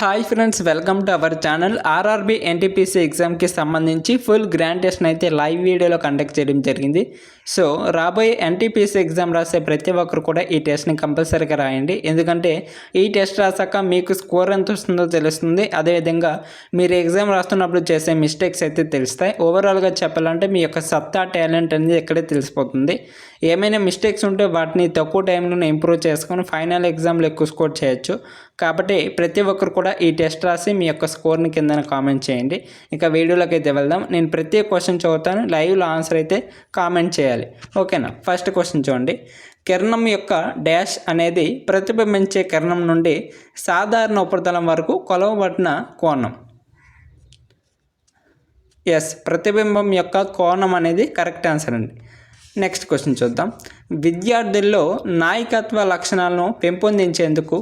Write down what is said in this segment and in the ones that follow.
Hi friends, welcome to our channel. RRB NTPC ఎగ్జామ్కి సంబంధించి full grand test అయితే live వీడియోలో కండక్ట్ చేయడం జరిగింది. సో రాబోయే ఎన్టీపీసీ ఎగ్జామ్ రాసే ప్రతి ఒక్కరు కూడా ఈ టెస్ట్ని కంపల్సరీగా రాయండి. ఎందుకంటే ఈ టెస్ట్ రాసాక మీకు స్కోర్ ఎంత వస్తుందో తెలుస్తుంది. అదేవిధంగా మీరు ఎగ్జామ్ రాస్తున్నప్పుడు చేసే మిస్టేక్స్ అయితే తెలుస్తాయి. ఓవరాల్గా చెప్పాలంటే మీ యొక్క సత్తా, టాలెంట్ అనేది ఇక్కడే తెలిసిపోతుంది. ఏమైనా మిస్టేక్స్ ఉంటే వాటిని తక్కువ టైంలోనే ఇంప్రూవ్ చేసుకొని ఫైనల్ ఎగ్జామ్లో ఎక్కువ స్కోర్ చేయొచ్చు. కాబట్టి ప్రతి ఒక్కరు కూడా ఈ టెస్ట్ రాసి మీ యొక్క స్కోర్ని కింద కామెంట్ చేయండి. ఇక వీడియోలోకి అయితే వెళ్దాం. నేను ప్రతి క్వశ్చన్ చదువుతాను, లైవ్లో ఆన్సర్ అయితే కామెంట్ చేయాలి. ఓకేనా? ఫస్ట్ క్వశ్చన్ చూడండి. కిరణం యొక్క డాష్ అనేది ప్రతిబింబించే కిరణం నుండి సాధారణ ఉపరితలం వరకు కొలవబడిన కోణం. ఎస్, ప్రతిబింబం యొక్క కోణం అనేది కరెక్ట్ ఆన్సర్ అండి. నెక్స్ట్ క్వశ్చన్ చూద్దాం. విద్యార్థుల్లో నాయకత్వ లక్షణాలను పెంపొందించేందుకు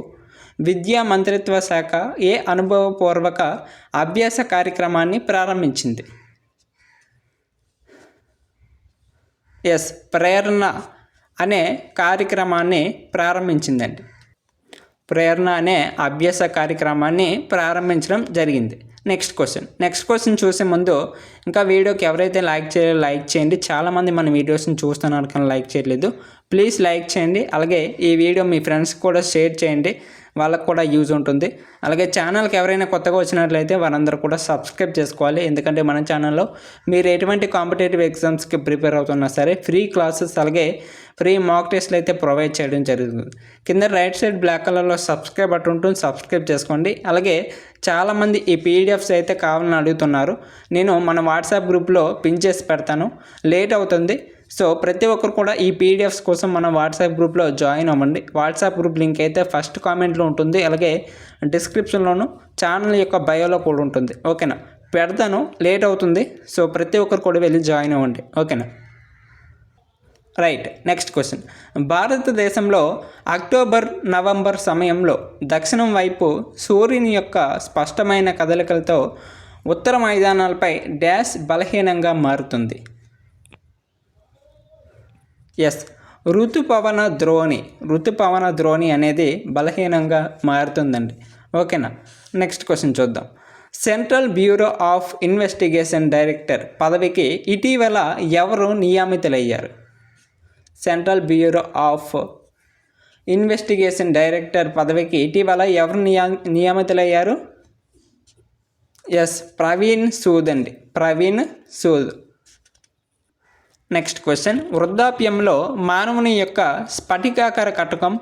విద్యా మంత్రిత్వ శాఖ ఏ అనుభవపూర్వక అభ్యాస కార్యక్రమాన్ని ప్రారంభించింది? ఎస్, ప్రేరణ అనే కార్యక్రమాన్ని ప్రారంభించిందండి. ప్రేరణ అనే అభ్యాస కార్యక్రమాన్ని ప్రారంభించడం జరిగింది. నెక్స్ట్ క్వశ్చన్ చూసే ముందు ఇంకా వీడియోకి ఎవరైతే లైక్ చేయండి. చాలామంది మన వీడియోస్ని చూస్తున్నారు కానీ లైక్ చేయట్లేదు. ప్లీజ్ లైక్ చేయండి. అలాగే ఈ వీడియో మీ ఫ్రెండ్స్కి కూడా షేర్ చేయండి, వాళ్ళకు కూడా యూజ్ ఉంటుంది. అలాగే ఛానల్కి ఎవరైనా కొత్తగా వచ్చినట్లయితే వారందరూ కూడా సబ్స్క్రైబ్ చేసుకోవాలి. ఎందుకంటే మన ఛానల్లో మీరు ఎటువంటి కాంపిటేటివ్ ఎగ్జామ్స్కి ప్రిపేర్ అవుతున్నా సరే ఫ్రీ క్లాసెస్ అలాగే ఫ్రీ మాక్ టెస్ట్లు అయితే ప్రొవైడ్ చేయడం జరుగుతుంది. కింద రైట్ సైడ్ బ్లాక్ కలర్లో సబ్స్క్రైబ్ బటన్ ఉంటుంది, సబ్స్క్రైబ్ చేసుకోండి. అలాగే చాలామంది ఈ పీడిఎఫ్స్ అయితే కావాలని అడుగుతున్నారు. నేను మన వాట్సాప్ గ్రూప్లో పిన్ చేసి పెడతాను, లేట్ అవుతుంది. సో ప్రతి ఒక్కరు కూడా ఈ పీడిఎఫ్స్ కోసం మన వాట్సాప్ గ్రూప్లో జాయిన్ అవ్వండి. వాట్సాప్ గ్రూప్ లింక్ అయితే ఫస్ట్ కామెంట్లో ఉంటుంది, అలాగే డిస్క్రిప్షన్లోను ఛానల్ యొక్క బయోలో కూడా ఉంటుంది. ఓకేనా? పెడతాను, లేట్ అవుతుంది. సో ప్రతి ఒక్కరు కూడా వెళ్ళి జాయిన్ అవ్వండి. ఓకేనా? రైట్. Next question. భారతదేశంలో అక్టోబర్, నవంబర్ సమయంలో దక్షిణం వైపు సూర్యుని యొక్క స్పష్టమైన కదలికలతో ఉత్తర మైదానాలపై డాష్ బలహీనంగా మారుతుంది. ఎస్, ఋతుపవన ద్రోణి అనేది బలహీనంగా మారుతుందండి. ఓకేనా? నెక్స్ట్ క్వశ్చన్ చూద్దాం. Central bureau of investigation director పదవికి ఇటీవల ఎవరు నియమితులయ్యారు? సెంట్రల్ బ్యూరో ఆఫ్ ఇన్వెస్టిగేషన్ డైరెక్టర్ పదవికి ఇటీవల ఎవరు నియమితులయ్యారు? Yes, Praveen Sood. Next question. వృద్ధాప్యంలో మానవుని యొక్క స్ఫటికాకార కటకం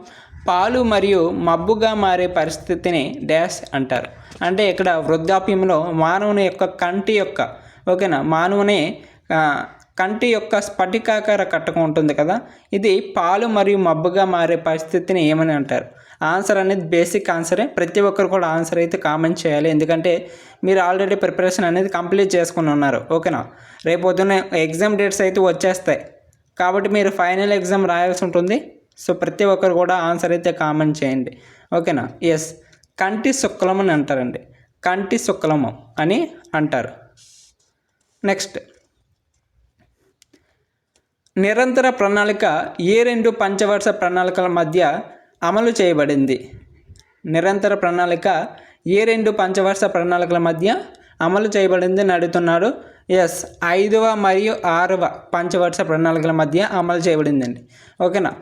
పాలు మరియు మబ్బుగా మారే పరిస్థితిని డాష్ అంటారు. అంటే ఇక్కడ వృద్ధాప్యంలో మానవుని యొక్క కంటి యొక్క స్ఫటికాకార కటకం ఉంటుంది కదా, ఇది పాలు మరియు మబ్బుగా మారే పరిస్థితిని ఏమని అంటారు? ఆన్సర్ అనేది బేసిక్ ఆన్సరే. ప్రతి ఒక్కరు కూడా ఆన్సర్ అయితే కామెంట్ చేయాలి. ఎందుకంటే మీరు ఆల్రెడీ ప్రిపరేషన్ అనేది కంప్లీట్ చేసుకుని ఉన్నారు. ఓకేనా? రేపు పొద్దున్న ఎగ్జామ్ డేట్స్ అయితే వచ్చేస్తాయి కాబట్టి మీరు ఫైనల్ ఎగ్జామ్ రాయాల్సి ఉంటుంది. సో ప్రతి ఒక్కరు కూడా ఆన్సర్ అయితే కామెంట్ చేయండి. ఓకేనా? ఎస్, కంటి శుక్లం అని అంటారండి. కంటి శుక్లము అని అంటారు. నెక్స్ట్, నిరంతర ప్రణాళిక ఏ రెండు పంచవర్ష ప్రణాళికల మధ్య అమలు చేయబడింది? నిరంతర ప్రణాళిక ఏ రెండు పంచవర్ష ప్రణాళికల మధ్య అమలు చేయబడింది అని అడుగుతున్నాడు. ఎస్, 5వ మరియు 6వ పంచవర్ష ప్రణాళికల మధ్య అమలు చేయబడిందండి. ఓకేనా?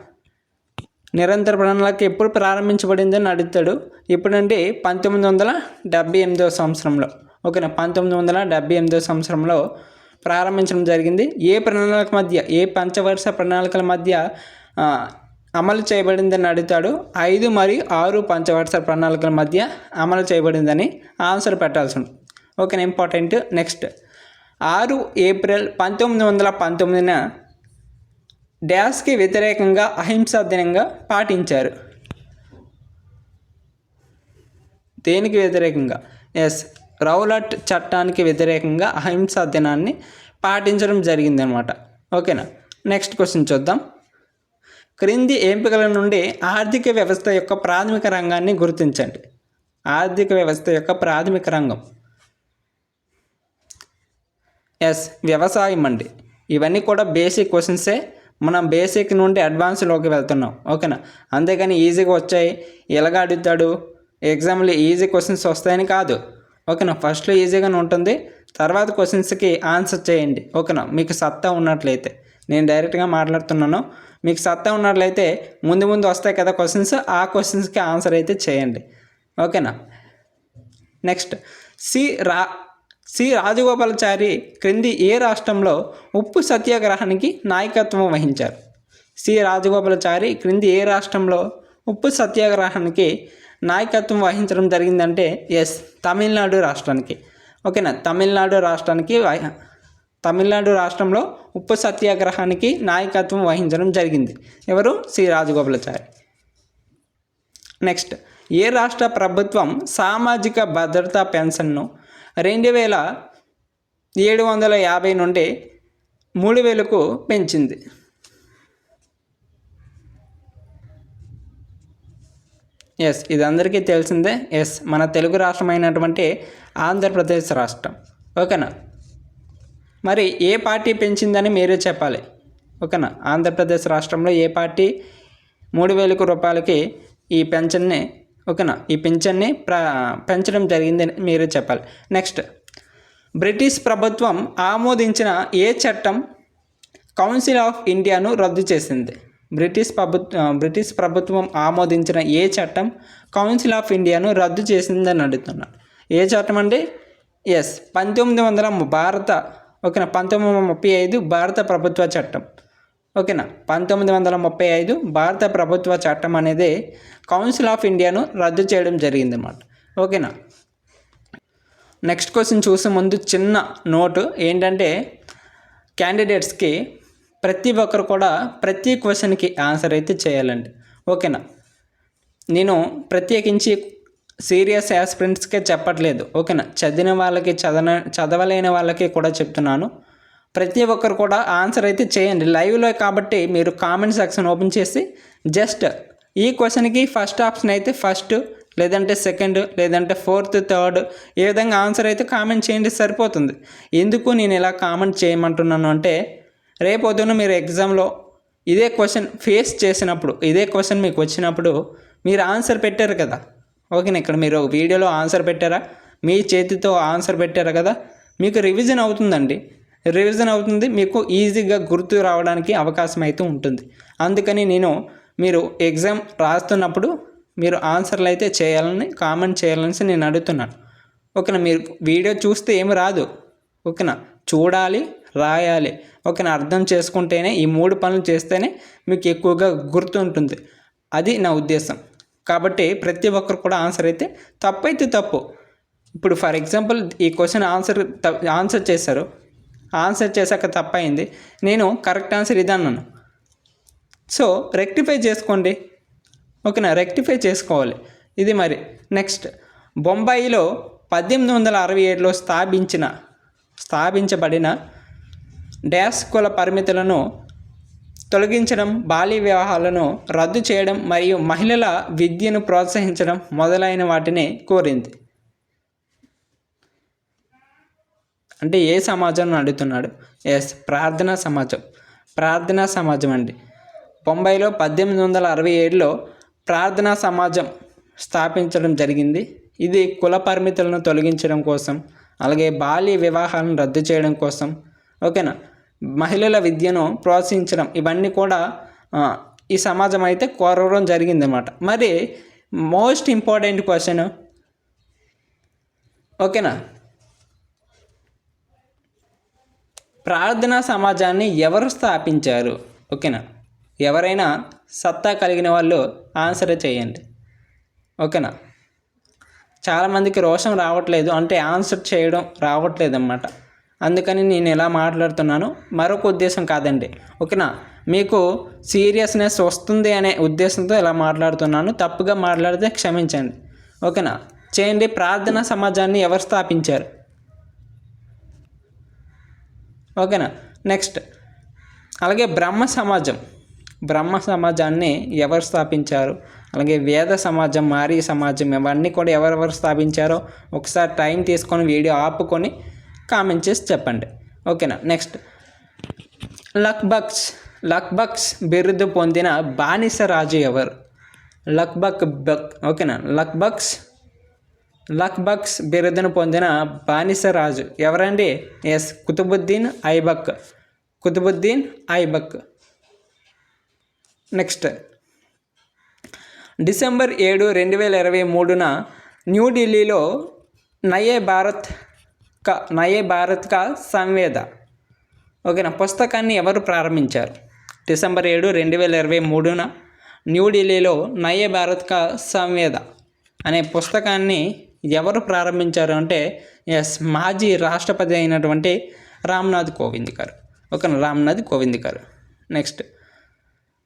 నిరంతర ప్రణాళిక ఎప్పుడు ప్రారంభించబడింది అని అడుగుతాడు. ఇప్పుడండి 1978వ సంవత్సరంలో. ఓకేనా? 1978వ సంవత్సరంలో ప్రారంభించడం జరిగింది. ఏ పంచవర్ష ప్రణాళికల మధ్య అమలు చేయబడిందని అడుగుతాడు. 5 మరియు 6 పంచవర్ష ప్రణాళికల మధ్య అమలు చేయబడిందని ఆన్సర్ పెట్టాల్సి ఉంటుంది. ఓకేనా? ఇంపార్టెంట్. నెక్స్ట్, 6 ఏప్రిల్ 1919న డాష్కి వ్యతిరేకంగా అహింసా దినంగా పాటించారు. దేనికి వ్యతిరేకంగా? ఎస్, రౌలట్ చట్టానికి వ్యతిరేకంగా అహింసా దినాన్ని పాటించడం జరిగిందనమాట. ఓకేనా? నెక్స్ట్ క్వశ్చన్ చూద్దాం. క్రింది ఎంపికల నుండి ఆర్థిక వ్యవస్థ యొక్క ప్రాథమిక రంగాన్ని గుర్తించండి. ఆర్థిక వ్యవస్థ యొక్క ప్రాథమిక రంగం. ఎస్, వ్యవసాయం అండి. ఇవన్నీ కూడా బేసిక్ క్వశ్చన్సే. మనం బేసిక్ నుండి అడ్వాన్స్లోకి వెళ్తున్నాం. ఓకేనా? అంతేగాని ఈజీగా వచ్చాయి ఎలాగ అడుగుతాడు ఎగ్జామ్లో ఈజీ క్వశ్చన్స్ వస్తాయని కాదు, ఓకేనా. ఫస్ట్లో ఈజీగానే ఉంటుంది, తర్వాత క్వశ్చన్స్కి ఆన్సర్ చేయండి, ఓకేనా. మీకు సత్తా ఉన్నట్లయితే, నేను డైరెక్ట్గా మాట్లాడుతున్నాను, మీకు సత్తా ఉన్నట్లయితే ముందు ముందు వస్తాయి కదా క్వశ్చన్స్, ఆ క్వశ్చన్స్కి ఆన్సర్ అయితే చేయండి, ఓకేనా. నెక్స్ట్ సి రాజగోపాలాచారి క్రింది ఏ రాష్ట్రంలో ఉప్పు సత్యాగ్రహానికి నాయకత్వం వహించారు? సి రాజగోపాలాచారి క్రింది ఏ రాష్ట్రంలో ఉప్పు సత్యాగ్రహానికి నాయకత్వం వహించడం జరిగిందంటే తమిళనాడు రాష్ట్రానికి, ఓకేనా. తమిళనాడు రాష్ట్రంలో ఉప్పు సత్యాగ్రహానికి నాయకత్వం వహించడం జరిగింది. ఎవరు? సి రాజగోపాలాచారి. నెక్స్ట్, ఏ రాష్ట్ర ప్రభుత్వం సామాజిక భద్రతా పెన్షన్ను 2750 నుండి 3000కు పెంచింది? ఇది అందరికీ తెలిసిందే. మన తెలుగు రాష్ట్రమైనటువంటి ఆంధ్రప్రదేశ్ రాష్ట్రం, ఓకేనా. మరి ఏ పార్టీ పెంచిందని మీరే చెప్పాలి, ఓకేనా. ఆంధ్రప్రదేశ్ రాష్ట్రంలో ఏ పార్టీ 3000 రూపాయలకి ఈ పెన్షన్ని, ఓకేనా, ఈ పింఛన్ని పెంచడం జరిగిందని మీరే చెప్పాలి. నెక్స్ట్, బ్రిటిష్ ప్రభుత్వం ఆమోదించిన ఏ చట్టం కౌన్సిల్ ఆఫ్ ఇండియాను రద్దు చేసింది? బ్రిటిష్ ప్రభుత్వం ఆమోదించిన ఏ చట్టం కౌన్సిల్ ఆఫ్ ఇండియాను రద్దు చేసిందని అడుగుతున్నాను. ఏ చట్టం అండి? 1935 భారత ప్రభుత్వ చట్టం, ఓకేనా. 1935 భారత ప్రభుత్వ చట్టం అనేది కౌన్సిల్ ఆఫ్ ఇండియాను రద్దు చేయడం జరిగిందన్నమాట, ఓకేనా. నెక్స్ట్ క్వశ్చన్ చూసే ముందు చిన్న నోటు ఏంటంటే, క్యాండిడేట్స్కి ప్రతి ఒక్కరు కూడా ప్రతి క్వశ్చన్కి ఆన్సర్ అయితే చేయాలండి, ఓకేనా. నేను ప్రత్యేకించి సీరియస్ యాస్పిరెంట్స్కే చెప్పట్లేదు, ఓకేనా. చదివిన వాళ్ళకి చదవలేని వాళ్ళకి కూడా చెప్తున్నాను. ప్రతి ఒక్కరు కూడా ఆన్సర్ అయితే చేయండి లైవ్లో కాబట్టి. మీరు కామెంట్ సెక్షన్ ఓపెన్ చేసి జస్ట్ ఈ క్వశ్చన్కి ఫస్ట్ ఆప్షన్ అయితే ఫస్ట్, లేదంటే సెకండ్, లేదంటే ఫోర్త్, థర్డ్, ఏ విధంగా ఆన్సర్ అయితే కామెంట్ చేయండి, సరిపోతుంది. ఎందుకు నేను ఇలా కామెంట్ చేయమంటున్నాను అంటే, రేపొద్దున మీరు ఎగ్జామ్లో ఇదే క్వశ్చన్ ఫేస్ చేసినప్పుడు, ఇదే క్వశ్చన్ మీకు వచ్చినప్పుడు మీరు ఆన్సర్ పెట్టారు కదా, ఓకేనా. ఇక్కడ మీరు వీడియోలో ఆన్సర్ పెట్టారా, మీ చేతితో ఆన్సర్ పెట్టారు కదా, మీకు రివిజన్ అవుతుంది, మీకు ఈజీగా గుర్తు రావడానికి అవకాశం అయితే ఉంటుంది. అందుకని మీరు ఎగ్జామ్ రాస్తున్నప్పుడు మీరు ఆన్సర్లు అయితే చేయాలని, కామెంట్ చేయాలని నేను అడుగుతున్నాను, ఓకేనా. మీరు వీడియో చూస్తే ఏమి రాదు, ఓకేనా. చూడాలి, రాయాలి, ఓకేనా. అర్థం చేసుకుంటేనే, ఈ 3 పనులు చేస్తేనే మీకు ఎక్కువగా గుర్తుంటుంది, అది నా ఉద్దేశం. కాబట్టి ప్రతి ఒక్కరు కూడా ఆన్సర్ అయితే తప్పైతే తప్పు. ఇప్పుడు ఫర్ ఎగ్జాంపుల్ ఈ క్వశ్చన్ ఆన్సర్ చేశారు, ఆన్సర్ చేశాక తప్పైంది, నేను కరెక్ట్ ఆన్సర్ ఇదన్నాను, సో రెక్టిఫై చేసుకోండి, ఓకేనా. రెక్టిఫై చేసుకోవాలి ఇది మరి. నెక్స్ట్, బొంబాయిలో 1867లో స్థాపించబడిన డాష్ కుల పరిమితులను తొలగించడం, బాల్య వివాహాలను రద్దు చేయడం మరియు మహిళల విద్యను ప్రోత్సహించడం మొదలైన వాటిని కోరింది. అంటే ఏ సమాజం అడుగుతున్నాడు? ప్రార్థనా సమాజం అండి. బొంబాయిలో 1867లో ప్రార్థనా సమాజం స్థాపించడం జరిగింది. ఇది కుల పరిమితులను తొలగించడం కోసం, అలాగే బాల్య వివాహాలను రద్దు చేయడం కోసం, ఓకేనా, మహిళల విద్యను ప్రోత్సహించడం, ఇవన్నీ కూడా ఈ సమాజం అయితే కోరడం జరిగిందన్నమాట. మరి మోస్ట్ ఇంపార్టెంట్ క్వశ్చన్, ఓకేనా, ప్రార్థనా సమాజాన్ని ఎవరు స్థాపించారు? ఓకేనా, ఎవరైనా సత్తా కలిగిన వాళ్ళు ఆన్సర్ చేయండి, ఓకేనా. చాలామందికి రోషం రావట్లేదు, అంటే ఆన్సర్ చేయడం రావట్లేదు అన్నమాట. అందుకని నేను ఎలా మాట్లాడుతున్నాను, మరొక ఉద్దేశం కాదండి, ఓకేనా. మీకు సీరియస్నెస్ వస్తుంది అనే ఉద్దేశంతో ఇలా మాట్లాడుతున్నాను. తప్పుగా మాట్లాడితే క్షమించండి, ఓకేనా. చేయండి. ప్రార్థనా సమాజాన్ని ఎవరు స్థాపించారు? ఓకేనా. నెక్స్ట్, అలాగే బ్రహ్మ సమాజాన్ని ఎవరు స్థాపించారు? అలాగే వేద సమాజం, మారీ సమాజం, ఇవన్నీ కూడా ఎవరెవరు స్థాపించారో ఒకసారి టైం తీసుకొని వీడియో ఆపుకొని కామెంట్ చేసి చెప్పండి, ఓకేనా. నెక్స్ట్, లక్బక్స్ బిరుదు పొందిన బానిస రాజు ఎవరు? ఓకేనా. లక్బక్స్ లక్బక్స్ బిరుదును పొందిన బానిస రాజు ఎవరండి? Yes, Qutbuddin Aibak. Qutbuddin Aibak. Next, December 7, 2023 న్యూఢిల్లీలో నయే భారత్ కా సంవేద ఓకేనా పుస్తకాన్ని ఎవరు ప్రారంభించారు? డిసెంబర్ 7, 2023 న్యూఢిల్లీలో నయే భారత్ కా సంవేద అనే పుస్తకాన్ని ఎవరు ప్రారంభించారు అంటే ఎస్, మాజీ రాష్ట్రపతి అయినటువంటి రామ్నాథ్ కోవింద్ గారు. ఓకేనా, రామ్నాథ్ కోవింద్ గారు. నెక్స్ట్,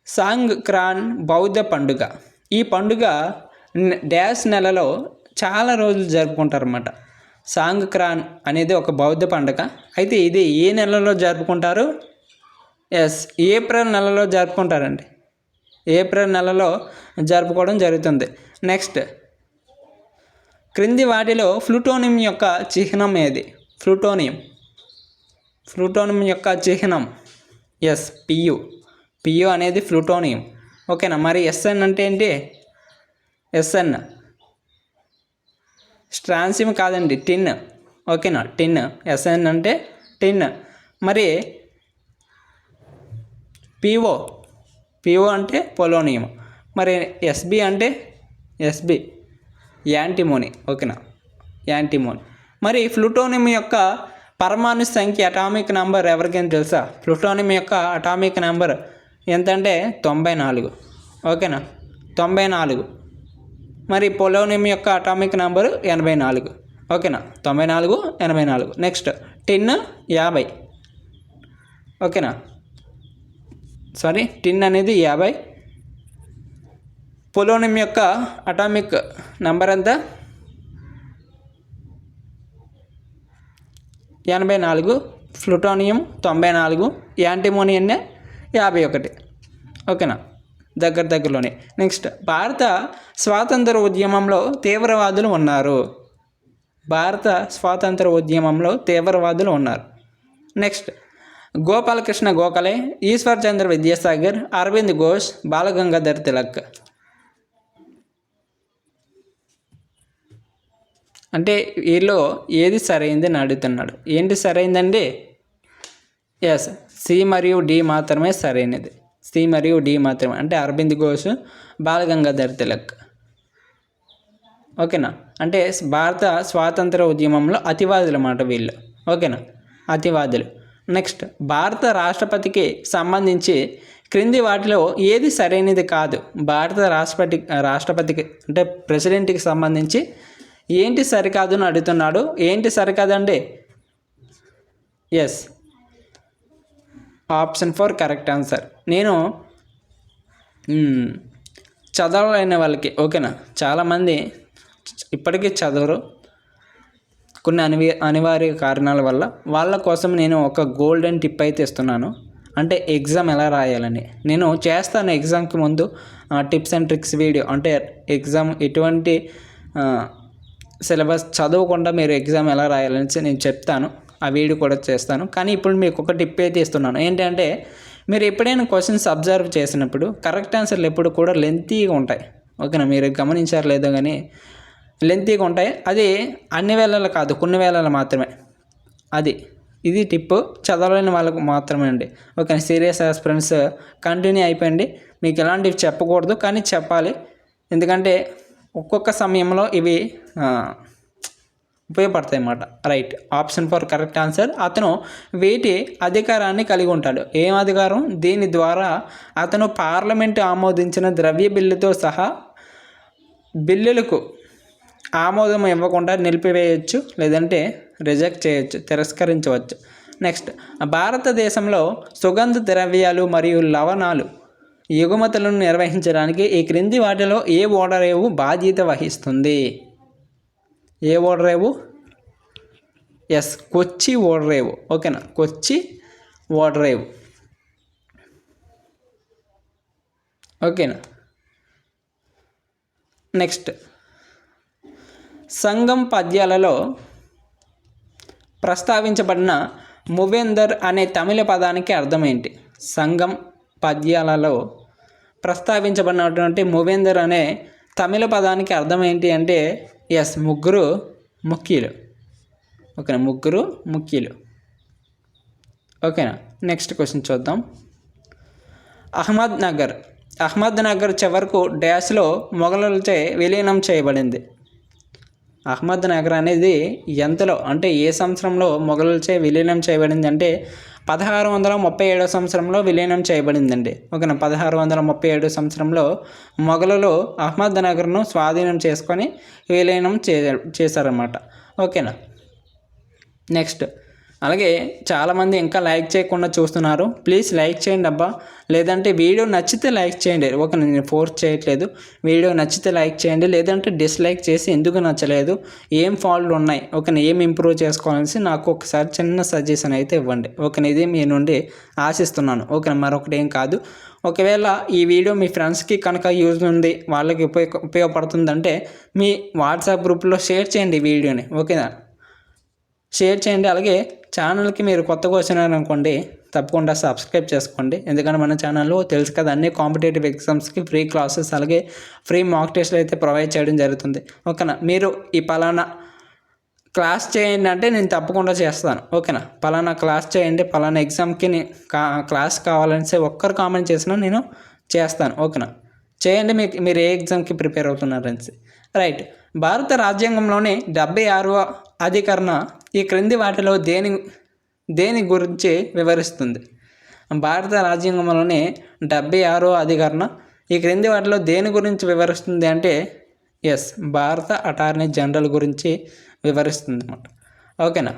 సంక్రాంత్ బౌద్ధ పండుగ. ఈ పండుగ డాష్ నెలలో చాలా రోజులు జరుపుకుంటారు అన్నమాట. సంక్రాంత్ అనేది ఒక బౌద్ధ పండుగ. అయితే ఇది ఏ నెలలో జరుపుకుంటారు? ఎస్, ఏప్రిల్ నెలలో జరుపుకుంటారండి. ఏప్రిల్ నెలలో జరుపుకోవడం జరుగుతుంది. నెక్స్ట్, క్రింది వాటిలో ప్లూటోనియం యొక్క చిహ్నం ఏది? ప్లూటోనియం యొక్క చిహ్నం ఎస్, పియు అనేది ప్లూటోనియం. ఓకేనా, మరి ఎస్ఎన్ అంటే ఏంటి? ఎస్ఎన్ స్ట్రాన్సియం కాదండి, టిన్. ఓకేనా, టిన్. ఎస్ఎన్ అంటే టిన్. మరి పిఓ అంటే పొలోనియం. మరి ఎస్బి అంటే యాంటిమోనీ. ఓకేనా, యాంటిమోనీ. మరి ప్లూటోనియం యొక్క పరమాణు సంఖ్య అటామిక్ నెంబర్ ఎవరికైనా తెలుసా? ప్లూటోనియం యొక్క అటామిక్ నెంబర్ ఎంతంటే 94. ఓకేనా, 94. మరి పొలోనియం యొక్క అటామిక్ నెంబర్ 84. ఓకేనా, 94, 84. నెక్స్ట్, టిన్ 50. ఓకేనా, టిన్ అనేది 50. పొలోనియం యొక్క అటామిక్ నెంబర్ ఎంత? 84. ప్లూటోనియం 94. యాంటిమోనీ 51. ఓకేనా, దగ్గరలోనే. నెక్స్ట్, భారత స్వాతంత్ర ఉద్యమంలో తీవ్రవాదులు ఉన్నారు. నెక్స్ట్, గోపాలకృష్ణ గోఖలే, ఈశ్వర్ చంద్ర విద్యాసాగర్, అరవింద్ ఘోష్, బాలగంగాధర్ తిలక్. అంటే వీళ్ళు ఏది సరైంది అని అడుగుతున్నాడు. ఏంటి సరైందండి? ఎస్, సి మరియు డి మాత్రమే సరైనది. సి మరియు డి మాత్రమే. అంటే అరవింద్ ఘోష్, బాలగంగాధర్ తిలక్. ఓకేనా, అంటే భారత స్వాతంత్ర ఉద్యమంలో అతివాదులు అన్నమాట వీళ్ళు. ఓకేనా, అతివాదులు. నెక్స్ట్, భారత రాష్ట్రపతికి సంబంధించి క్రింది వాటిలో ఏది సరైనది కాదు? భారత రాష్ట్రపతికి అంటే ప్రెసిడెంట్కి సంబంధించి ఏంటి సరికాదు అని అడుగుతున్నాడు. ఏంటి సరికాదండి? Yes, option 4 correct answer. నేను చదవలేని వాళ్ళకి, ఓకేనా, చాలామంది ఇప్పటికీ చదవరు కొన్ని అనివార్య కారణాల వల్ల. వాళ్ళ కోసం నేను ఒక గోల్డెన్ టిప్ అయితే ఇస్తున్నాను. అంటే ఎగ్జామ్ ఎలా రాయాలని నేను చేస్తాను. ఎగ్జామ్కి ముందు టిప్స్ అండ్ ట్రిక్స్ వీడియో, అంటే ఎగ్జామ్ ఎటువంటి సిలబస్ చదవకుండా మీరు ఎగ్జామ్ ఎలా రాయాలని నేను చెప్తాను. ఆ వీడియో కూడా చేస్తాను. కానీ ఇప్పుడు మీకు ఒక టిప్ అయితే ఇస్తున్నాను. ఏంటంటే, మీరు ఎప్పుడైనా క్వశ్చన్స్ అబ్జర్వ్ చేసినప్పుడు కరెక్ట్ ఆన్సర్లు ఎప్పుడు కూడా లెంతీగా ఉంటాయి. ఓకేనా, మీరు గమనించారు లేదో కానీ లెంతీగా ఉంటాయి. అది అన్ని వేళలు కాదు, కొన్ని వేళలు మాత్రమే. ఇది టిప్పు చదవలేని వాళ్ళకు మాత్రమే అండి. ఓకే, సీరియస్ ఆస్పిరెంట్స్ కంటిన్యూ అయిపోయింది. మీకు ఎలాంటివి చెప్పకూడదు కానీ చెప్పాలి. ఎందుకంటే ఒక్కొక్క సమయంలో ఇవి ఉపయోగపడతాయి అన్నమాట. Right, option 4 correct answer. అతను వీటి అధికారాన్ని కలిగి ఉంటాడు. ఏం అధికారం? దీని ద్వారా అతను పార్లమెంటు ఆమోదించిన ద్రవ్య బిల్లుతో సహా బిల్లులకు ఆమోదం ఇవ్వకుండా నిలిపివేయచ్చు, లేదంటే రిజెక్ట్ చేయొచ్చు, తిరస్కరించవచ్చు. నెక్స్ట్, భారతదేశంలో సుగంధ ద్రవ్యాలు మరియు లవణాలు ఎగుమతులను నిర్వహించడానికి ఈ క్రింది వాటిలో ఏ ఓడరేవు బాధ్యత వహిస్తుంది? ఏ ఓడరేవు? ఎస్, కొచ్చి ఓడరేవు. ఓకేనా, కొచ్చి ఓడరేవు. ఓకేనా. నెక్స్ట్, సంగం పద్యాలలో ప్రస్తావించబడిన మూవేందర్ అనే తమిళ పదానికి అర్థం ఏంటి? సంగం పద్యాలలో ప్రస్తావించబడినటువంటి మూవేందర్ అనే తమిళ పదానికి అర్థం ఏంటి అంటే ఎస్, ముగ్గురు ముఖ్యులు. ఓకేనా, ముగ్గురు ముఖ్యులు. ఓకేనా, నెక్స్ట్ క్వశ్చన్ చూద్దాం. అహ్మద్నగర్ చివరకు డాష్లో మొఘలులచే విలీనం చేయబడింది. అహ్మద్నగర్ అనేది ఎంతలో అంటే ఏ సంవత్సరంలో మొఘలులచే విలీనం చేయబడింది అంటే 1637 సంవత్సరంలో విలీనం చేయబడిందండి. ఓకేనా, 1637 సంవత్సరంలో మొఘలులు అహ్మద్నగర్ను స్వాధీనం చేసుకొని విలీనం చేశారన్నమాట. ఓకేనా, నెక్స్ట్ అలాగే చాలామంది ఇంకా లైక్ చేయకుండా చూస్తున్నారు. ప్లీజ్ లైక్ చేయండి అబ్బా, లేదంటే వీడియో నచ్చితే లైక్ చేయండి. ఓకే, నేను ఫోర్స్ చేయట్లేదు. వీడియో నచ్చితే లైక్ చేయండి, లేదంటే డిస్లైక్ చేసి ఎందుకు నచ్చలేదు, ఏం ఫాల్ట్లు ఉన్నాయి, ఓకేనా, ఏం ఇంప్రూవ్ చేసుకోవాలనేసి నాకు ఒకసారి చిన్న సజెషన్ అయితే ఇవ్వండి. ఓకేనా, ఇది మీ నుండి ఆశిస్తున్నాను. ఓకేనా, మరొకటి ఏం కాదు. ఒకవేళ ఈ వీడియో మీ ఫ్రెండ్స్కి కనుక యూజ్ ఉంది, వాళ్ళకి ఉపయోగపడుతుందంటే మీ వాట్సాప్ గ్రూప్లో షేర్ చేయండి వీడియోని. ఓకేనా, షేర్ చేయండి. అలాగే ఛానల్కి మీరు కొత్తగా వచ్చినారనుకోండి, తప్పకుండా సబ్స్క్రైబ్ చేసుకోండి. ఎందుకంటే మన ఛానల్లో తెలుసు కదా, అన్ని కాంపిటేటివ్ ఎగ్జామ్స్కి ఫ్రీ క్లాసెస్ అలాగే ఫ్రీ మాక్ టెస్ట్లు అయితే ప్రొవైడ్ చేయడం జరుగుతుంది. ఓకేనా, మీరు ఈ పలానా క్లాస్ చేయండి అంటే నేను తప్పకుండా చేస్తాను. ఓకేనా, పలానా క్లాస్ చేయండి, పలానా ఎగ్జామ్కి క్లాస్ కావాలనేసి ఒక్కరు కామెంట్ చేసినా నేను చేస్తాను. ఓకేనా, చేయండి. మీరు ఏ ఎగ్జామ్కి ప్రిపేర్ అవుతున్నారనేసి. రైట్, భారత రాజ్యాంగంలోని 76వ అధికరణ ఈ క్రింది వాటిలో దేని గురించి వివరిస్తుంది? భారత రాజ్యాంగంలోని 76వ అధికరణ ఈ క్రింది వాటిలో దేని గురించి వివరిస్తుంది అంటే ఎస్, భారత అటార్నీ జనరల్ గురించి వివరిస్తుంది అన్నమాట. ఓకేనా,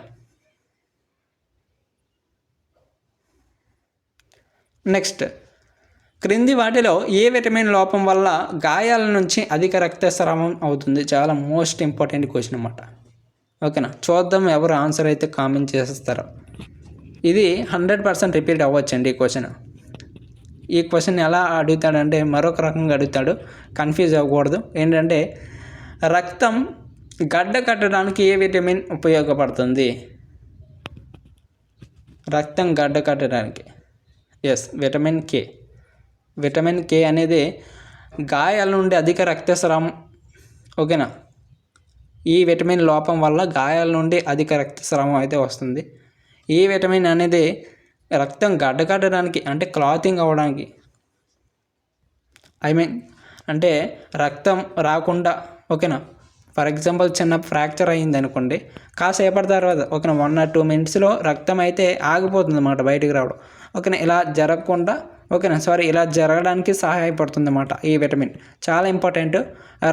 నెక్స్ట్ క్రింది వాటిలో ఏ విటమిన్ లోపం వల్ల గాయాల నుంచి అధిక రక్తస్రావం అవుతుంది? చాలా మోస్ట్ ఇంపార్టెంట్ క్వశ్చన్ అన్నమాట. ఓకేనా, చూద్దాం ఎవరు ఆన్సర్ అయితే కామెంట్ చేసేస్తారో. ఇది 100% రిపీట్ అవ్వచ్చండి ఈ క్వశ్చన్ ఎలా అడుగుతాడంటే మరొక రకంగా అడుగుతాడు, కన్ఫ్యూజ్ అవ్వకూడదు. ఏంటంటే రక్తం గడ్డ కట్టడానికి ఏ విటమిన్ ఉపయోగపడుతుంది? రక్తం గడ్డ కట్టడానికి ఎస్, విటమిన్ కే అనేది గాయాల నుండి అధిక రక్తస్రావం. ఓకేనా, ఈ విటమిన్ లోపం వల్ల గాయాల నుండి అధిక రక్తస్రావం అయితే వస్తుంది. ఈ విటమిన్ అనేది రక్తం గడ్డకట్టడానికి అంటే క్లాతింగ్ అవ్వడానికి, అంటే రక్తం రాకుండా. ఓకేనా, ఫర్ ఎగ్జాంపుల్ చిన్న ఫ్రాక్చర్ అయ్యింది అనుకోండి, కాసేపటి తర్వాత ఓకేనా 1 or 2 minutesలో రక్తం అయితే ఆగిపోతుంది అన్నమాట బయటికి రావడం. ఓకేనా, ఇలా జరగకుండా ఇలా జరగడానికి సహాయపడుతుంది అన్నమాట ఈ విటమిన్. చాలా ఇంపార్టెంట్.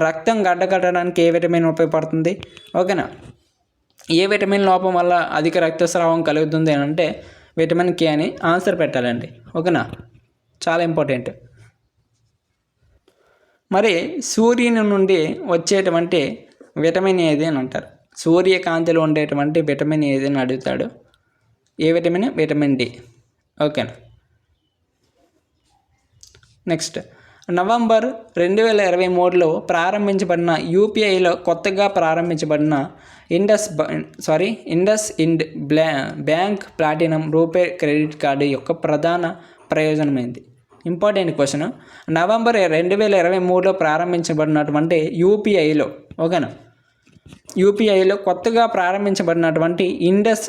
రక్తం గడ్డకట్టడానికి ఏ విటమిన్ ఉపయోగపడుతుంది? ఓకేనా, ఏ విటమిన్ లోపం వల్ల అధిక రక్తస్రావం కలుగుతుంది అని అంటే విటమిన్ కే అని ఆన్సర్ పెట్టాలండి. ఓకేనా, చాలా ఇంపార్టెంట్. మరి సూర్యుని నుండి వచ్చేటువంటి విటమిన్ ఏది అని అంటారు? సూర్యకాంతిలో ఉండేటువంటి విటమిన్ ఏది అని అడుగుతాడు. ఏ విటమిన్? Vitamin D. ఓకేనా, నెక్స్ట్ నవంబర్ 2023లో ప్రారంభించబడిన యూపీఐలో కొత్తగా ప్రారంభించబడిన IndusInd bank platinum RuPay credit card యొక్క ప్రధాన ప్రయోజనం ఏంటి? Important question. నవంబర్ 2023లో ప్రారంభించబడినటువంటి యూపీఐలో ఓకేనా, యూపీఐలో కొత్తగా ప్రారంభించబడినటువంటి ఇండస్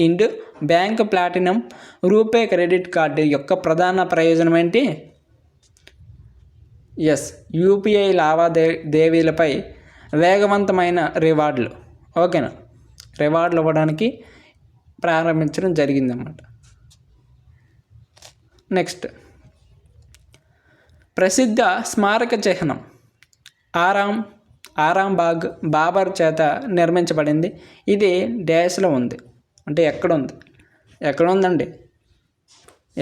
ఇండ్ bank platinum RuPay credit card యొక్క ప్రధాన ప్రయోజనం ఏంటి? ఎస్, యూపీఐ లావాదేవీలపై వేగవంతమైన రివార్డులు. ఓకేనా, రివార్డులు ఇవ్వడానికి ప్రారంభించడం జరిగిందన్నమాట. నెక్స్ట్ ప్రసిద్ధ స్మారక చిహ్నం ఆరాంబాగ్ బాబర్ చేత నిర్మించబడింది. ఇది డాష్లో ఉంది అంటే ఎక్కడ ఉందండి?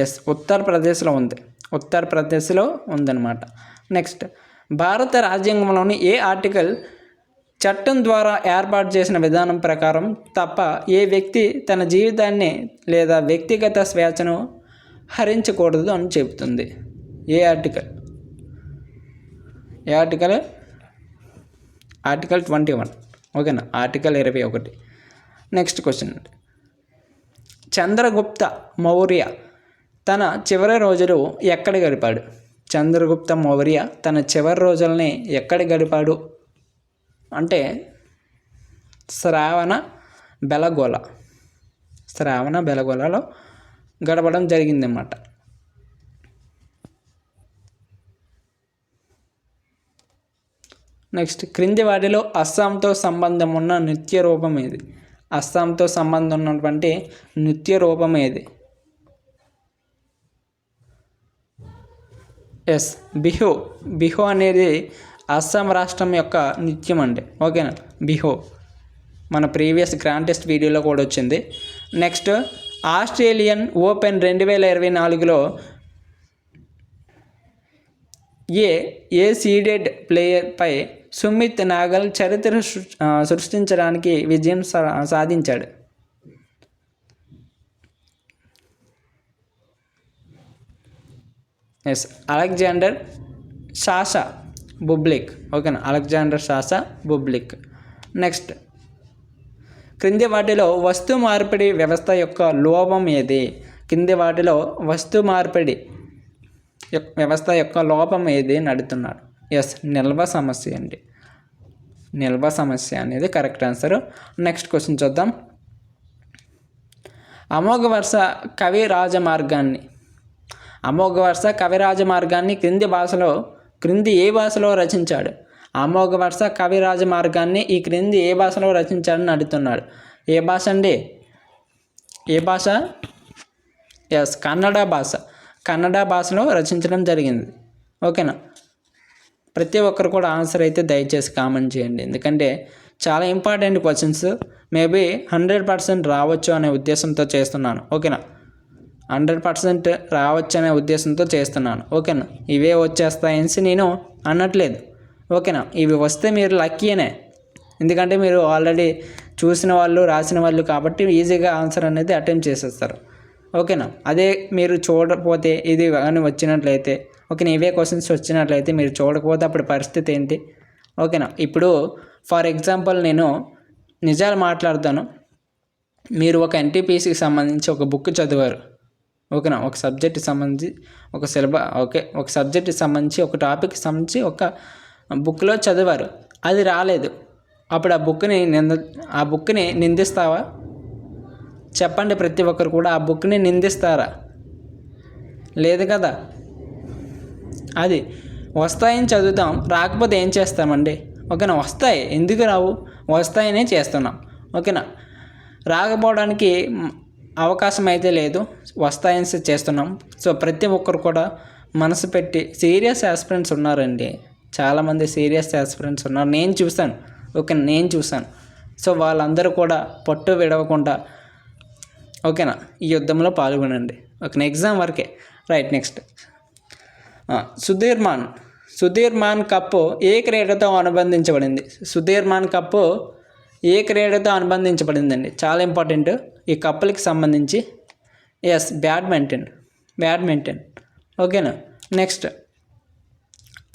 ఎస్, ఉత్తరప్రదేశ్లో ఉందన్నమాట. నెక్స్ట్ భారత రాజ్యాంగంలోని ఏ ఆర్టికల్ చట్టం ద్వారా ఏర్పాటు చేసిన విధానం ప్రకారం తప్ప ఏ వ్యక్తి తన జీవితాన్ని లేదా వ్యక్తిగత స్వేచ్ఛను హరించకూడదు అని చెబుతుంది? ఏ ఆర్టికల్? ఆర్టికల్ 21. ఓకేనా, article 21. Next question. Chandragupta Maurya తన చివరి రోజులు ఎక్కడ గడిపాడు? చంద్రగుప్త మౌర్య తన చివరి రోజుల్ని ఎక్కడ గడిపాడు అంటే శ్రావణ బెలగోలలో గడపడం జరిగిందన్నమాట. నెక్స్ట్, క్రింది వాటిలో అస్సాంతో సంబంధం ఉన్న నృత్య రూపం ఏది? అస్సాంతో సంబంధం ఉన్నటువంటి నృత్య రూపం ఏది? ఎస్, బిహు అనేది అస్సాం రాష్ట్రం యొక్క నృత్యం అండి. ఓకేనా, బిహు మన ప్రీవియస్ గ్రాండ్ టెస్ట్ వీడియోలో కూడా వచ్చింది. నెక్స్ట్, ఆస్ట్రేలియన్ ఓపెన్ 2024లో ఏ సీడెడ్ ప్లేయర్పై సుమిత్ నాగల్ చరిత్ర సృష్టించడానికి విజయం సాధించాడు? Yes, Alexander Sasha Bublik. ఓకేనా, అలెగ్జాండర్ సాసా బుబ్లిక్. నెక్స్ట్, క్రింది వాటిలో వస్తు మార్పిడి వ్యవస్థ యొక్క లోపం ఏది? కింది వాటిలో వస్తు మార్పిడి వ్యవస్థ యొక్క లోపం ఏది అని అడుగుతున్నాడు. ఎస్, నిల్వ సమస్య అండి. నిల్వ సమస్య అనేది కరెక్ట్ ఆన్సర్. నెక్స్ట్ క్వశ్చన్ చూద్దాం. అమోఘవర్ష కవి రాజమార్గాన్ని క్రింది ఏ భాషలో రచించాడు? అమోఘవర్ష కవి రాజమార్గాన్ని ఈ క్రింది ఏ భాషలో రచించాడని అడుగుతున్నాడు. ఏ భాష అండి? ఏ భాష? ఎస్, కన్నడ భాషలో రచించడం జరిగింది. ఓకేనా, ప్రతి ఒక్కరు కూడా ఆన్సర్ అయితే దయచేసి కామెంట్ చేయండి, ఎందుకంటే చాలా ఇంపార్టెంట్ క్వశ్చన్స్. మేబీ 100% రావచ్చు అనే ఉద్దేశంతో చేస్తున్నాను. ఓకేనా, 100% రావచ్చు అనే ఉద్దేశంతో చేస్తున్నాను. ఓకేనా, ఇవే వచ్చేస్తాయని నేను అనట్లేదు. ఓకేనా, ఇవి వస్తే మీరు లక్కీనే, ఎందుకంటే మీరు ఆల్రెడీ చూసిన వాళ్ళు రాసిన వాళ్ళు కాబట్టి ఈజీగా ఆన్సర్ అనేది అటెంప్ట్ చేసేస్తారు. ఓకేనా, అదే మీరు చూడకపోతే ఇది కానీ వచ్చినట్లయితే, ఓకేనా, ఇవే క్వశ్చన్స్ వచ్చినట్లయితే మీరు చూడకపోతే అప్పుడు పరిస్థితి ఏంటి? ఓకేనా, ఇప్పుడు ఫర్ ఎగ్జాంపుల్ నేను నిజాలు మాట్లాడతాను. మీరు ఒక ఎన్టీపీసీకి సంబంధించి ఒక బుక్ చదివారు. ఓకేనా, ఒక సబ్జెక్ట్కి సంబంధించి ఒక సబ్జెక్ట్కి సంబంధించి ఒక టాపిక్కి సంబంధించి ఒక బుక్లో చదివారు, అది రాలేదు. అప్పుడు ఆ బుక్ని నిందిస్తావా? చెప్పండి, ప్రతి ఒక్కరు కూడా ఆ బుక్ని నిందిస్తారా? లేదు కదా. అది వస్తాయని చదువుతాం, రాకపోతే ఏం చేస్తామండి? ఓకేనా, వస్తాయి, ఎందుకు రావు? వస్తాయనే చేస్తున్నాం. ఓకేనా, రాకపోవడానికి అవకాశం అయితే లేదు, వస్తాయని చేస్తున్నాం. సో ప్రతి ఒక్కరు కూడా మనసు పెట్టి, సీరియస్ ఆస్పిరెంట్స్ ఉన్నారండి, చాలామంది సీరియస్ ఆస్పిరెంట్స్ ఉన్నారు, నేను చూశాను. సో వాళ్ళందరూ కూడా పట్టు విడవకుండా ఓకేనా ఈ యుద్ధంలో పాల్గొనండి. ఓకేనా, ఎగ్జామ్ వరకే. రైట్, నెక్స్ట్, సుధీర్మాన్ కప్పు ఏ క్రీడతో అనుబంధించబడింది? సుధీర్మాన్ కప్పు ఏ క్రీడతో అనుబంధించబడిందండి? చాలా ఇంపార్టెంట్ ఈ కప్పులకి సంబంధించి. Yes, badminton. ఓకేనా, నెక్స్ట్,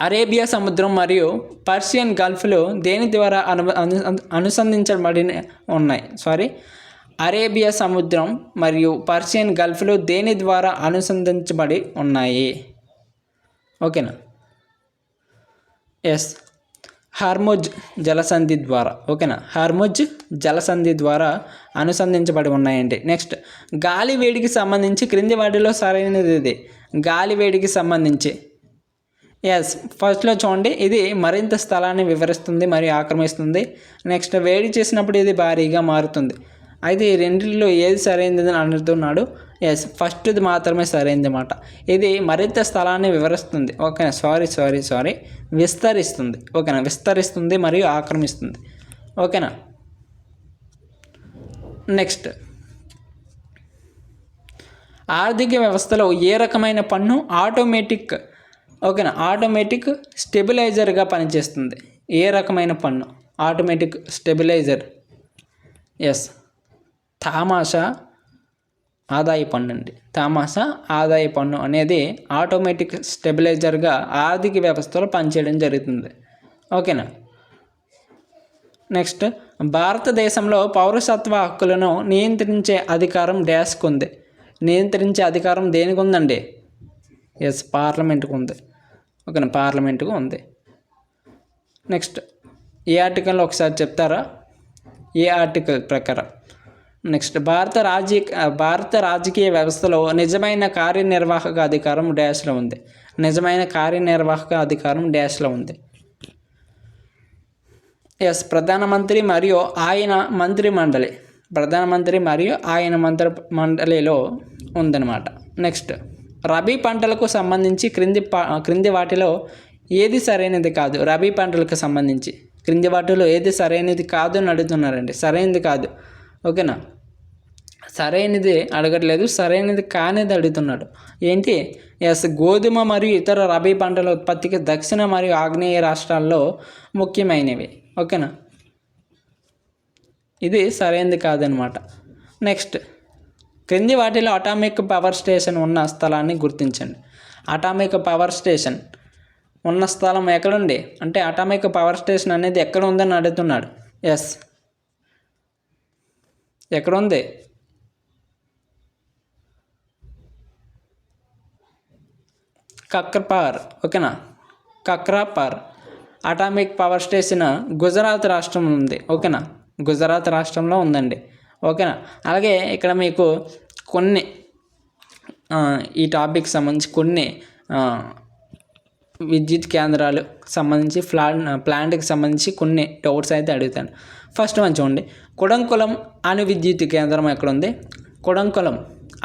అరేబియా సముద్రం మరియు పర్షియన్ గల్ఫ్లు దేని ద్వారా అరేబియా సముద్రం మరియు పర్షియన్ గల్ఫ్లు దేని ద్వారా అనుసంధానించబడి ఉన్నాయి? ఓకేనా, ఎస్, హార్ముజ్ జలసంధి ద్వారా. ఓకేనా, హార్ముజ్ జలసంధి ద్వారా అనుసంధించబడి ఉన్నాయండి. నెక్స్ట్, గాలి వేడికి సంబంధించి క్రింది వాటిలో సరైనది ఇది. గాలి వేడికి సంబంధించి ఎస్, ఫస్ట్లో చూడండి, ఇది మరింత స్థలాన్ని వివరిస్తుంది మరియు ఆక్రమిస్తుంది. నెక్స్ట్, వేడి చేసినప్పుడు ఇది భారీగా మారుతుంది. అయితే ఈ రెండింటిలో ఏది సరైనది అని అడుగుతున్నాడు. ఎస్, ఫస్ట్ది మాత్రమే సరైనది అన్నమాట. ఇది మరింత స్థలాన్ని వివరిస్తుంది. ఓకేనా, సారీ విస్తరిస్తుంది. ఓకేనా, విస్తరిస్తుంది మరియు ఆక్రమిస్తుంది. ఓకేనా, నెక్స్ట్, ఆర్థిక వ్యవస్థలో ఏ రకమైన పన్ను ఆటోమేటిక్ స్టెబిలైజర్గా పనిచేస్తుంది? ఏ రకమైన పన్ను ఆటోమేటిక్ స్టెబిలైజర్? ఎస్, తామాషా ఆదాయ పన్ను అండి. తామాషా ఆదాయ పన్ను అనేది ఆటోమేటిక్ స్టెబిలైజర్గా ఆర్థిక వ్యవస్థలో పనిచేయడం జరుగుతుంది. ఓకేనా, నెక్స్ట్, భారతదేశంలో పౌరసత్వ హక్కులను నియంత్రించే అధికారం డాష్కు ఉంది. నియంత్రించే అధికారం దేనికి ఉందండి? ఎస్, పార్లమెంట్కు ఉంది. ఓకేనా, పార్లమెంటుకు ఉంది. నెక్స్ట్ ఏ ఆర్టికల్ ఒకసారి చెప్తారా? ఏ ఆర్టికల్ ప్రకారం? నెక్స్ట్ భారత రాజకీయ వ్యవస్థలో నిజమైన కార్యనిర్వాహక అధికారం డాష్లో ఉంది. నిజమైన కార్యనిర్వాహక అధికారం డాష్లో ఉంది. ఎస్, ప్రధానమంత్రి మరియు ఆయన మంత్రి మండలి. ప్రధానమంత్రి మరియు ఆయన మంత్రి మండలిలో ఉందన్నమాట. నెక్స్ట్ రబీ పంటలకు సంబంధించి క్రింది వాటిలో ఏది సరైనది కాదు? రబీ పంటలకు సంబంధించి క్రింది వాటిలో ఏది సరైనది కాదు అని అడుగుతున్నారండి. సరైనది కాదు, ఓకేనా. సరైనది అడగట్లేదు, సరైనది కానిది అడుగుతున్నాడు. ఏంటి? ఎస్, గోధుమ మరియు ఇతర రబీ పంటల ఉత్పత్తికి దక్షిణ మరియు ఆగ్నేయ రాష్ట్రాల్లో ముఖ్యమైనవి. ఓకేనా, ఇది సరైనది కాదనమాట. నెక్స్ట్ క్రింది వాటిలో అటామిక్ పవర్ స్టేషన్ ఉన్న స్థలాన్ని గుర్తించండి. అటామిక్ పవర్ స్టేషన్ ఉన్న స్థలం ఎక్కడుంది అంటే అటామిక్ పవర్ స్టేషన్ అనేది ఎక్కడ ఉందని అడుగుతున్నాడు. ఎస్, ఎక్కడుంది? కక్రపార్. ఓకేనా, కక్రాపార్ అటామిక్ పవర్ స్టేషన్ గుజరాత్ రాష్ట్రంలో ఉంది. ఓకేనా, గుజరాత్ రాష్ట్రంలో ఉందండి. ఓకేనా, అలాగే ఇక్కడ మీకు కొన్ని ఈ టాపిక్ సంబంధించి కొన్ని విద్యుత్ కేంద్రాలు సంబంధించి ప్లాంట్కి సంబంధించి కొన్ని డౌట్స్ అయితే అడుగుతాను. ఫస్ట్ వన్ చూడండి, కుడంకులం అణు విద్యుత్ కేంద్రం ఎక్కడ ఉంది? కుడంకులం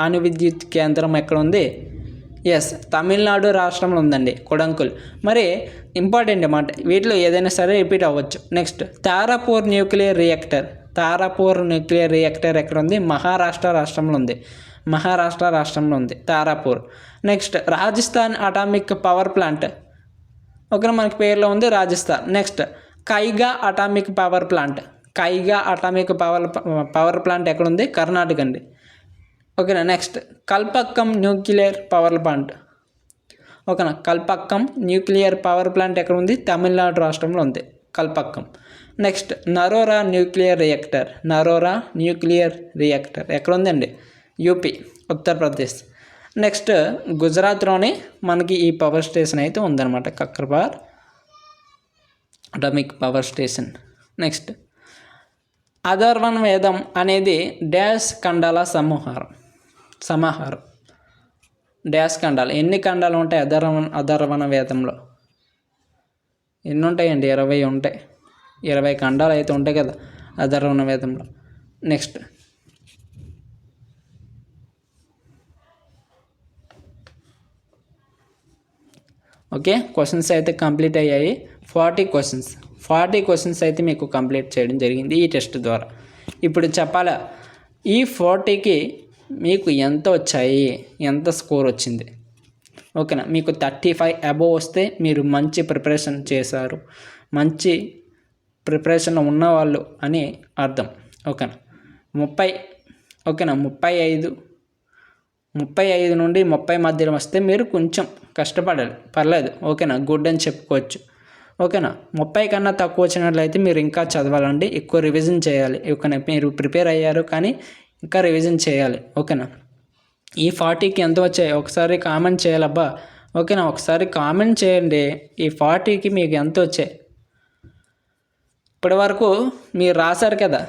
అణు విద్యుత్ కేంద్రం ఎక్కడ ఉంది? ఎస్, తమిళనాడు రాష్ట్రంలో ఉందండి కుడంకుల్. మరి ఇంపార్టెంట్ అన్నమాట, వీటిలో ఏదైనా సరే రిపీట్ అవ్వచ్చు. Next Tarapur nuclear reactor. Tarapur nuclear reactor ఎక్కడ ఉంది? మహారాష్ట్ర రాష్ట్రంలో ఉంది. మహారాష్ట్ర రాష్ట్రంలో ఉంది Tarapur. Next Rajasthan atomic power plant. Okay, మనకి పేరులో ఉంది రాజస్థాన్. నెక్స్ట్ కైగా అటామిక్ పవర్ ప్లాంట్. కైగా అటామిక్ పవర్ ప్లాంట్ ఎక్కడ ఉంది? కర్ణాటక అండి. ఓకేనా. Next Kalpakkam nuclear power plant. ఓకేనా, కల్పక్కం న్యూక్లియర్ పవర్ ప్లాంట్ ఎక్కడ ఉంది? తమిళనాడు రాష్ట్రంలో ఉంది Kalpakkam. Next Narora nuclear reactor. Narora nuclear reactor ఎక్కడ ఉందండి? యూపీ, ఉత్తరప్రదేశ్. నెక్స్ట్ గుజరాత్లోనే మనకి ఈ పవర్ స్టేషన్ అయితే ఉందన్నమాట, Kakrapar atomic power station. Next Atharvana Vedam అనేది డాష్ ఖండాల సమాహారం. డాష్ ఖండాలు. ఎన్ని ఖండాలు ఉంటాయి అథర్వణ వేదంలో? ఎన్ని ఉంటాయండి? 20 ఉంటాయి. 20 ఖండాలు అయితే ఉంటాయి కదా అథర్వణ వేదంలో. నెక్స్ట్ ఓకే, క్వశ్చన్స్ అయితే కంప్లీట్ అయ్యాయి. 40 క్వశ్చన్స్ అయితే మీకు కంప్లీట్ చేయడం జరిగింది ఈ టెస్ట్ ద్వారా. ఇప్పుడు చెప్పాలా, ఈ 40కి మీకు ఎంత వచ్చాయి, ఎంత స్కోర్ వచ్చింది? ఓకేనా, మీకు 35 అబోవ్ వస్తే మీరు మంచి ప్రిపరేషన్ చేశారు, మంచి ప్రిపరేషన్లో ఉన్నవాళ్ళు అని అర్థం. ఓకేనా. 30 ఓకేనా, 35 నుండి 30 మధ్యలో వస్తే మీరు కొంచెం కష్టపడాలి, పర్లేదు. ఓకేనా, గుడ్ అని చెప్పుకోవచ్చు. ఓకేనా, 30 కన్నా తక్కువ వచ్చినట్లయితే మీరు ఇంకా చదవాలండి, ఎక్కువ రివిజన్ చేయాలి. ఓకేనా, మీరు ప్రిపేర్ అయ్యారు కానీ ఇంకా రివిజన్ చేయాలి. ఓకేనా, ఈ 40కి ఎంత వచ్చాయి ఒకసారి కామెంట్ చేయాలబ్బా. ఓకేనా, ఒకసారి కామెంట్ చేయండి, ఈ 40కి మీకు ఎంత వచ్చాయి. ఇప్పటి వరకు మీరు రాశారు కదా,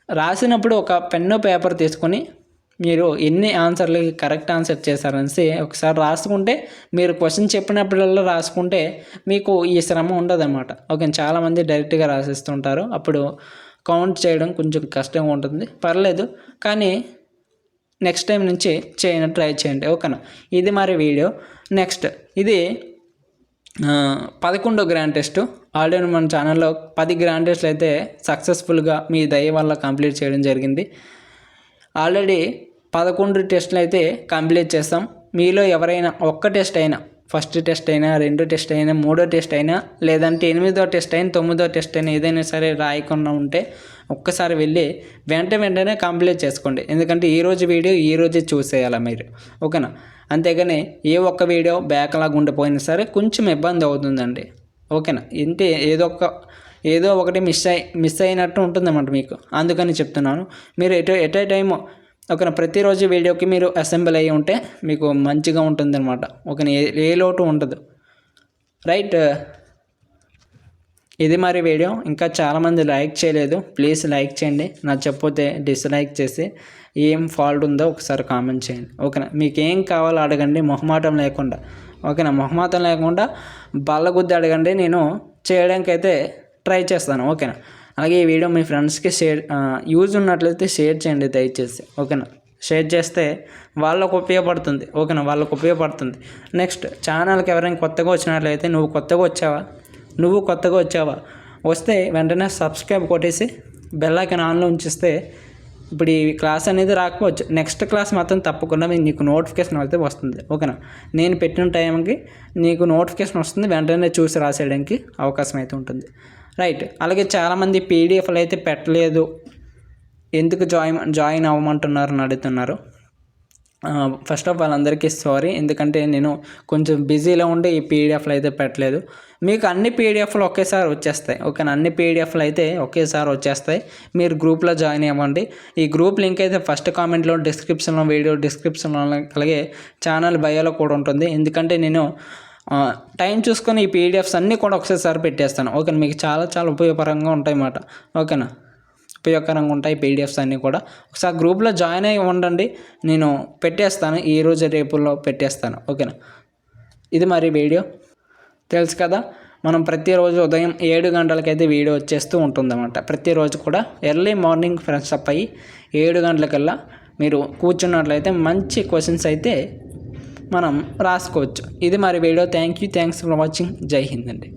రాసినప్పుడు ఒక పెన్ను పేపర్ తీసుకొని మీరు ఎన్ని ఆన్సర్లకి కరెక్ట్ ఆన్సర్ చేశారనేసి ఒకసారి రాసుకుంటే, మీరు క్వశ్చన్ చెప్పినప్పుడల్లా రాసుకుంటే మీకు ఈ శ్రమ ఉండదన్నమాట. ఓకే, చాలామంది డైరెక్ట్గా రాసిస్తుంటారు, అప్పుడు కౌంట్ చేయడం కొంచెం కష్టంగా ఉంటుంది. పర్లేదు, కానీ నెక్స్ట్ టైం నుంచి ట్రై చేయండి. ఓకేనా, ఇది మరి వీడియో. నెక్స్ట్ ఇది 11 గ్రాండ్ టెస్ట్. ఆల్రెడీ మన ఛానల్లో 10 గ్రాండ్ టెస్ట్లు అయితే సక్సెస్ఫుల్గా మీ దయ వల్ల కంప్లీట్ చేయడం జరిగింది. ఆల్రెడీ 11 టెస్టులు అయితే కంప్లీట్ చేస్తాం. మీలో ఎవరైనా ఒక్క టెస్ట్ అయినా, ఫస్ట్ టెస్ట్ అయినా, 2 టెస్ట్ అయినా, 3వ టెస్ట్ అయినా, లేదంటే 8వ టెస్ట్ అయినా, 9వ టెస్ట్ అయినా ఏదైనా సరే రాయకుండా ఉంటే ఒక్కసారి వెళ్ళి వెంటనే కంప్లీట్ చేసుకోండి. ఎందుకంటే ఈరోజు వీడియో ఈరోజే చూసేయాలి మీరు. ఓకేనా, అంతేగాని ఏ ఒక్క వీడియో బ్యాక్లాగ్ ఉండిపోయినా సరే కొంచెం ఇబ్బంది అవుతుందండి. ఓకేనా, ఇంటే ఏదో ఒకటి మిస్ అయినట్టు ఉంటుందన్నమాట మీకు, అందుకని చెప్తున్నాను. మీరు ఎట్ ఏ టైము ఓకేనా, ప్రతిరోజు వీడియోకి మీరు అసెంబ్ల్ అయ్యి ఉంటే మీకు మంచిగా ఉంటుందన్నమాట. ఓకేనా, ఏ లోటు ఉండదు. రైట్. ఇది మరి వీడియో. ఇంకా చాలామంది లైక్ చేయలేదు, ప్లీజ్ లైక్ చేయండి. నచ్చకపోతే డిస్లైక్ చేసి ఏం ఫాల్ట్ ఉందో ఒకసారి కామెంట్ చేయండి. ఓకేనా? మీకు ఏం కావాలో అడగండి, మొహమాటం లేకుండా. ఓకేనా? మొహమాటం లేకుండా బల్లగుద్ది అడగండి, నేను చేయడానికి అయితే ట్రై చేస్తాను. ఓకేనా? అలాగే ఈ వీడియో మీ ఫ్రెండ్స్కి యూజ్ ఉన్నట్లయితే షేర్ చేయండి దయచేసి. ఓకేనా? షేర్ చేస్తే వాళ్ళకు ఉపయోగపడుతుంది. ఓకేనా? వాళ్ళకు ఉపయోగపడుతుంది. నెక్స్ట్ ఛానల్కి ఎవరైనా కొత్తగా వచ్చినట్లయితే నువ్వు కొత్తగా వచ్చావా వస్తే వెంటనే సబ్స్క్రైబ్ కొట్టేసి బెల్ ఐకాన్ ఆన్లో ఉంచిస్తే ఇప్పుడు ఈ క్లాస్ అనేది రాకపోవచ్చు, నెక్స్ట్ క్లాస్ మాత్రం తప్పకుండా నీకు నోటిఫికేషన్ అయితే వస్తుంది. ఓకేనా? నేను పెట్టిన టైంకి నీకు నోటిఫికేషన్ వస్తుంది, వెంటనే చూసి రాసేయడానికి అవకాశం అయితే ఉంటుంది. రైట్. అలాగే చాలామంది పీడిఎఫ్లు అయితే పెట్టలేదు, ఎందుకు జాయిన్ అవ్వమంటున్నారని అడుగుతున్నారు. ఫస్ట్ ఆఫ్ ఆల్ అందరికీ సారీ, ఎందుకంటే నేను కొంచెం బిజీలో ఉండి ఈ పీడిఎఫ్లు అయితే పెట్టలేదు. మీకు అన్ని పీడిఎఫ్లు ఒకేసారి వచ్చేస్తాయి. ఓకేనా? అన్ని పీడిఎఫ్లు అయితే ఒకేసారి వచ్చేస్తాయి. మీరు గ్రూప్లో జాయిన్ అవ్వండి. ఈ గ్రూప్ లింక్ అయితే ఫస్ట్ కామెంట్లో, డిస్క్రిప్షన్లో, వీడియో డిస్క్రిప్షన్లో, అలాగే ఛానల్ బయోలో కూడా ఉంటుంది. ఎందుకంటే నేను టైం చూసుకొని ఈ పీడిఎఫ్స్ అన్నీ కూడా ఒకసారి పెట్టేస్తాను. ఓకేనా? మీకు చాలా చాలా ఉపయోగకరంగా ఉంటాయి అన్నమాట. ఓకేనా? ఉపయోగకరంగా ఉంటాయి పీడిఎఫ్స్ అన్నీ కూడా. ఒకసారి గ్రూప్లో జాయిన్ అయ్యి ఉండండి, నేను పెట్టేస్తాను, ఈరోజు రేపుల్లో పెట్టేస్తాను. ఓకేనా? ఇది మరి వీడియో. తెలుసు కదా, మనం ప్రతిరోజు ఉదయం 7 గంటలకైతే వీడియో వచ్చేస్తూ ఉంటుందన్నమాట. ప్రతిరోజు కూడా ఎర్లీ మార్నింగ్ ఫ్రెష్ అప్ అయ్యి 7 గంటలకల్లా మీరు కూర్చున్నట్లయితే మంచి క్వశ్చన్స్ అయితే మనం రాసుకోవచ్చు. ఇది మరి వీడియో. Thanks for watching. జై హింద్ అండి.